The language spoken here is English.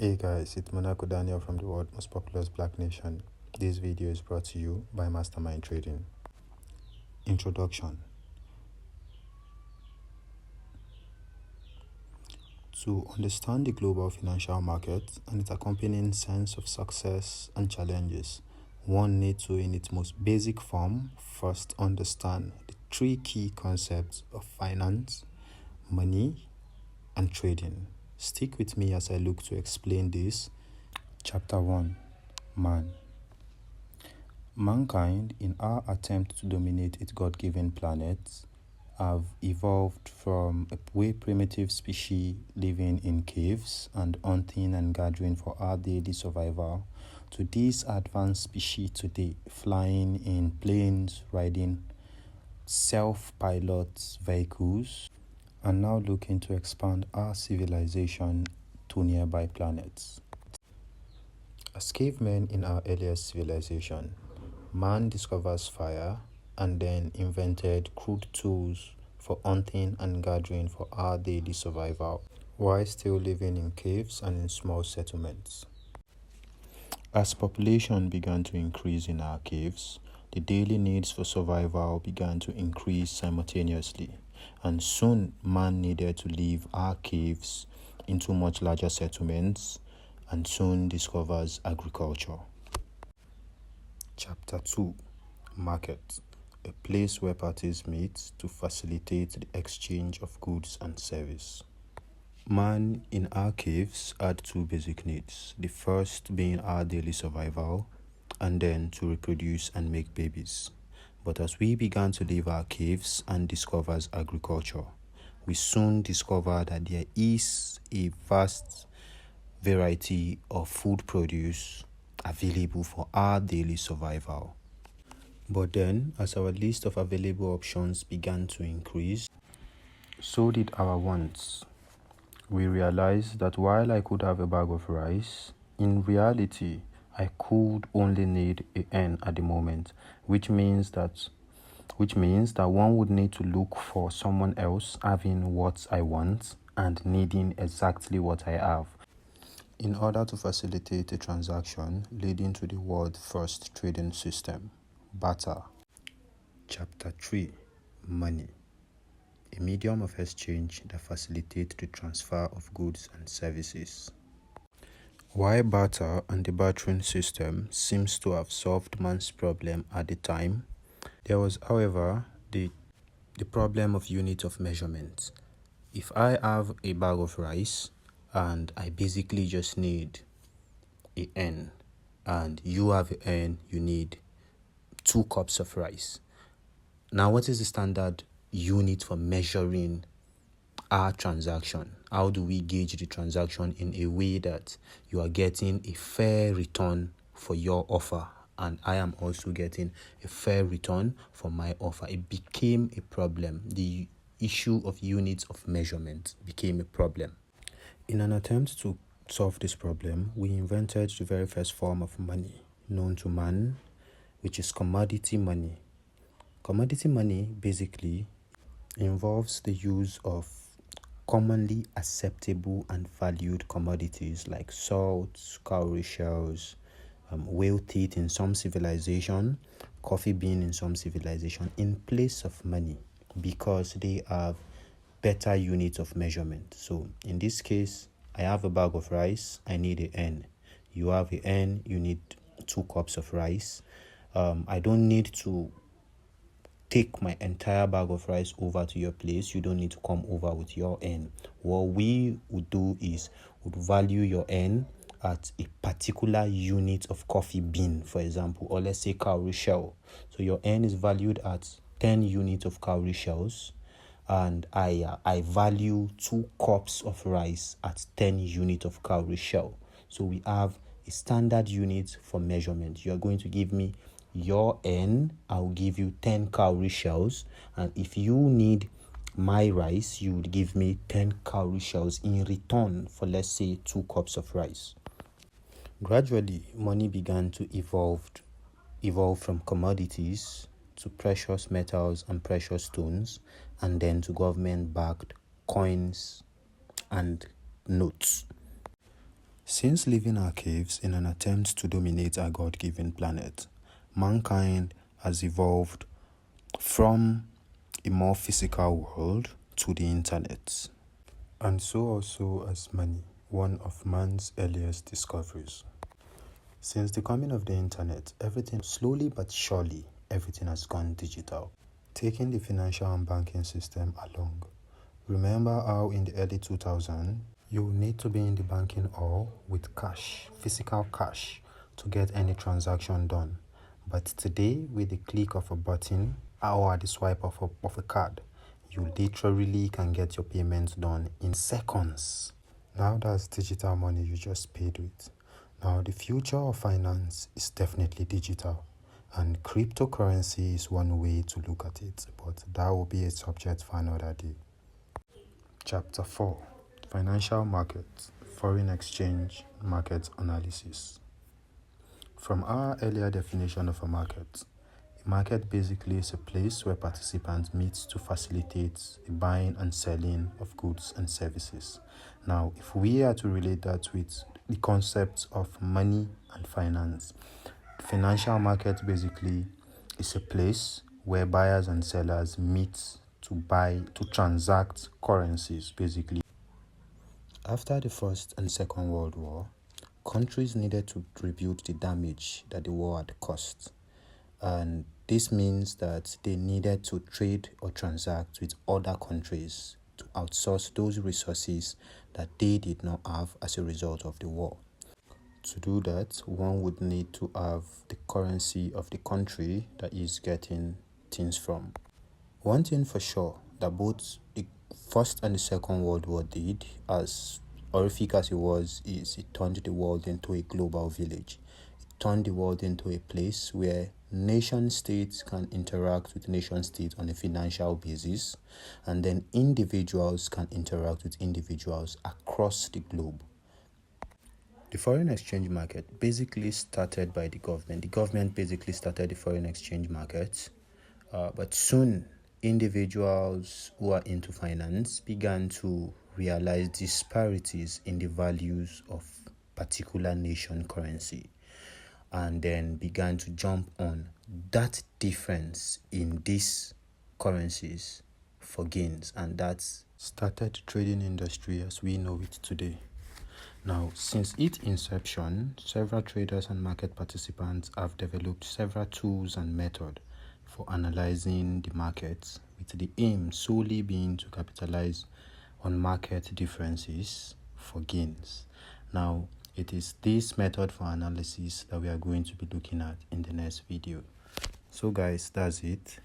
Hey guys, it's Monaco Daniel from the world most populous Black Nation. This video is brought to you by Mastermind Trading. Introduction. To understand the global financial market and its accompanying sense of success and challenges, one needs to, in its most basic form, first understand the three key concepts of finance, money, and trading. Stick with me as I look to explain this. Chapter 1. Man. Mankind, in our attempt to dominate its God-given planet, have evolved from a way primitive species living in caves and hunting and gathering for our daily survival to these advanced species today, flying in planes, riding self-pilot vehicles, and now looking to expand our civilization to nearby planets. As cavemen in our earliest civilization, man discovers fire and then invented crude tools for hunting and gathering for our daily survival, while still living in caves and in small settlements. As population began to increase in our caves, the daily needs for survival began to increase simultaneously, and soon man needed to leave our caves into much larger settlements and soon discovers agriculture. Chapter 2. Market. A place where parties meet to facilitate the exchange of goods and service. Man in our caves had two basic needs, the first being our daily survival and then to reproduce and make babies. But as we began to leave our caves and discover agriculture, we soon discovered that there is a vast variety of food produce available for our daily survival. But then, as our list of available options began to increase, so did our wants. We realized that while I could have a bag of rice, in reality, I could only need a hen at the moment, which means that one would need to look for someone else having what I want and needing exactly what I have, in order to facilitate a transaction leading to the world's first trading system, Barter. Chapter 3. Money. A medium of exchange that facilitates the transfer of goods and services. While barter and the bartering system seems to have solved man's problem at the time, there was, however, the problem of unit of measurement. If I have a bag of rice and I basically just need a hen, and you have a hen, you need 2 cups of rice. Now, what is the standard unit for measuring our transaction? How do we gauge the transaction in a way that you are getting a fair return for your offer and I am also getting a fair return for my offer? It became a problem. The issue of units of measurement became a problem. In an attempt to solve this problem, we invented the very first form of money known to man, which is commodity money. Commodity money basically involves the use of commonly acceptable and valued commodities like salt, cowrie shells, whale teeth in some civilization, coffee bean in some civilization, in place of money because they have better units of measurement. So in this case, I have a bag of rice, I need a hen. You have a hen, you need 2 cups of rice. I don't need to take my entire bag of rice over to your place. You don't need to come over with your hen. What we would do is would value your hen at a particular unit of coffee bean, for example, or let's say cowrie shell. So your hen is valued at 10 units of cowrie shells, and I value 2 cups of rice at 10 units of cowrie shell. So we have a standard unit for measurement. You are going to give me your hen, I'll give you 10 cowrie shells, and if you need my rice, you would give me 10 cowrie shells in return for, let's say, 2 cups of rice. Gradually, money began to evolve from commodities to precious metals and precious stones, and then to government-backed coins and notes. Since leaving our caves in an attempt to dominate our God-given planet, mankind has evolved from a more physical world to the internet. And so also has money, one of man's earliest discoveries. Since the coming of the internet, everything slowly but surely, everything has gone digital, taking the financial and banking system along. Remember how in the early 2000s, you need to be in the banking hall with cash, physical cash, to get any transaction done. But today, with the click of a button or the swipe of a card, you literally can get your payments done in seconds. Now that's digital money you just paid with. Now the future of finance is definitely digital, and cryptocurrency is one way to look at it, but that will be a subject for another day. Chapter 4: Financial Markets, Foreign Exchange Market Analysis. From our earlier definition of a market basically is a place where participants meet to facilitate the buying and selling of goods and services. Now, if we are to relate that with the concepts of money and finance, the financial market basically is a place where buyers and sellers meet to transact currencies, basically. After the First and Second World War, countries needed to rebuild the damage that the war had caused. And this means that they needed to trade or transact with other countries to outsource those resources that they did not have as a result of the war. To do that, one would need to have the currency of the country that is getting things from. One thing for sure that both the First and the Second World War did, as horrific as it was, is it turned the world into a global village. It turned the world into a place where nation states can interact with nation states on a financial basis, and then individuals can interact with individuals across the globe. The foreign exchange market basically started by the government. The government basically started the foreign exchange market, but soon individuals who are into finance began to realize disparities in the values of particular nation currency, and then began to jump on that difference in these currencies for gains, and that started the trading industry as we know it today. Now, since its inception, several traders and market participants have developed several tools and methods for analyzing the markets, with the aim solely being to capitalize on market differences for gains. Now, it is this method for analysis that we are going to be looking at in the next video. So guys, that's it.